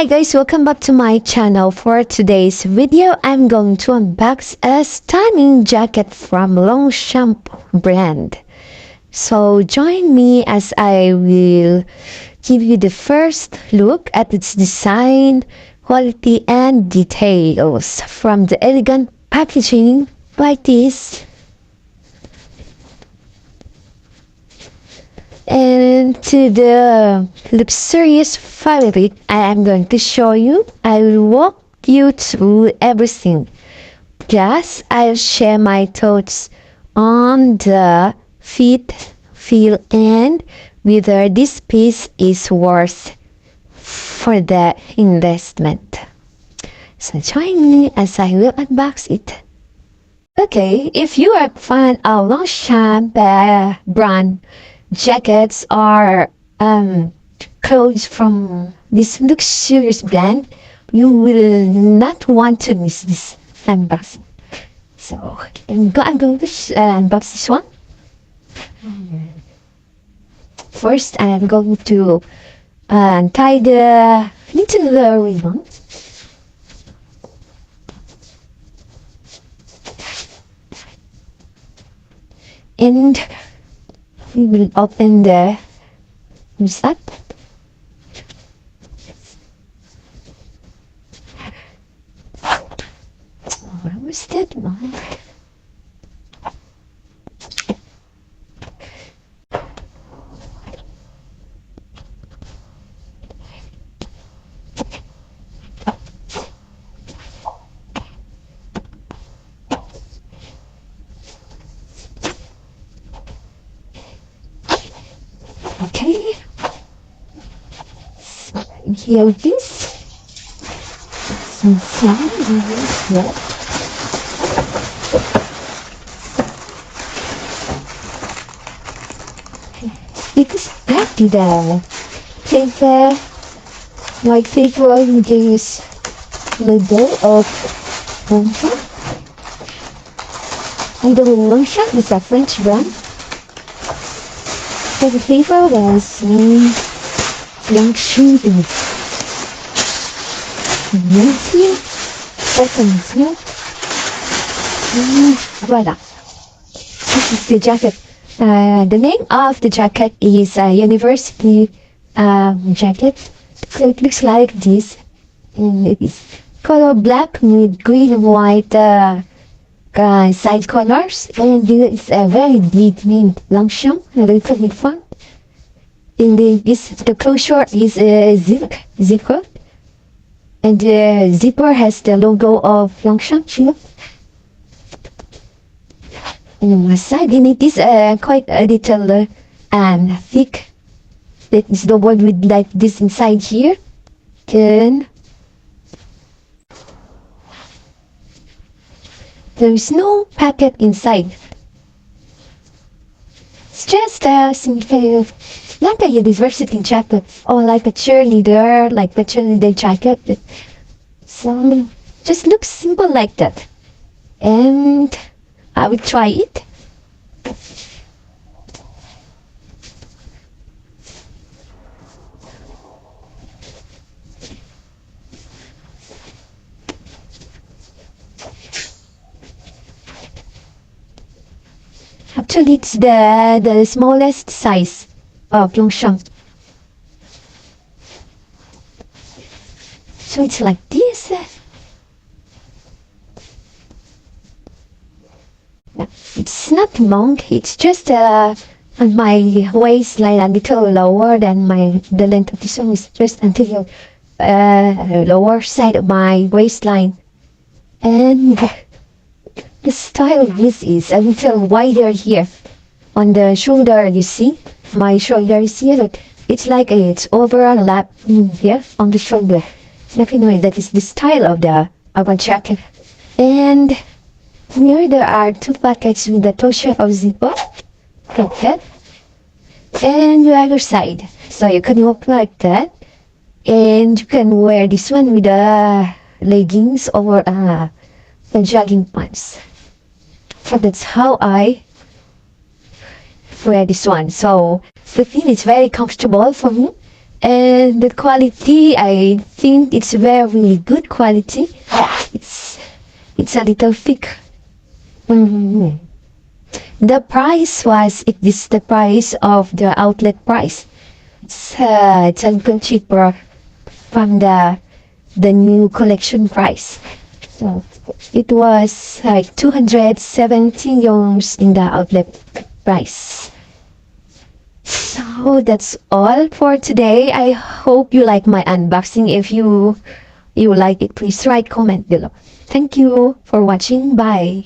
Hi guys, welcome back to my channel. For today's video, I'm going to unbox a stunning jacket from Longchamp brand. So join me as I will give you the first look at its design, quality and details. From the elegant packaging like this, and to the luxurious fabric I am going to show you. I will walk you through everything. Plus, I'll share my thoughts on the fit, feel, and whether this piece is worth for the investment. So join me as I will unbox it. Okay, if you are a fan of Longchamp brand jackets or clothes from this luxurious brand, you will not want to miss this unboxing. So I'm going to unbox this one. First, I'm going to untie the little ribbon. And we will open the zip. Where was that one? Okay, so here it is. Some flowers. It is back to the paper, white paper with this logo of Longchamp. And the Longchamp is a French brand. So the paper was Longchamp in Nancy, second. Voila. This is the jacket. The name of the jacket is a university jacket. So it looks like this. And it is color black with green and white side colors. And it's a very big name, Longchamp, a little bit fun. And the closure is a zipper. And the zipper has the logo of Longchamp here. And on the side, and it is quite a little thick. That is the one with like this inside here. Then there is no packet inside. It's just a simple, like a university jacket or like a cheerleader jacket. So just looks simple like that. And I will try it. Actually, it's the smallest size of Longchamp. So it's like this. It's not long, it's just on my waistline a little lower than the length of this one is just until lower side of my waistline. And the style of this is a little wider here on the shoulder. You see, my shoulder is here. It's like it's overlap here on the shoulder. Definitely, that is the style of our jacket. And here there are two pockets with the toe shape of zipper, like that, and the other side. So you can walk like that, and you can wear this one with the leggings or the jogging pants. So that's how I wear this one. So the thing is very comfortable for me, and the quality I think it's very good quality. It's a little thick. Mhm. The price was, it is the price of the outlet price. It's a little cheaper from the new collection price. So it was like 270 yongs in the outlet price. So that's all for today. I hope you like my unboxing. If you like it, please write comment below. Thank you for watching. Bye.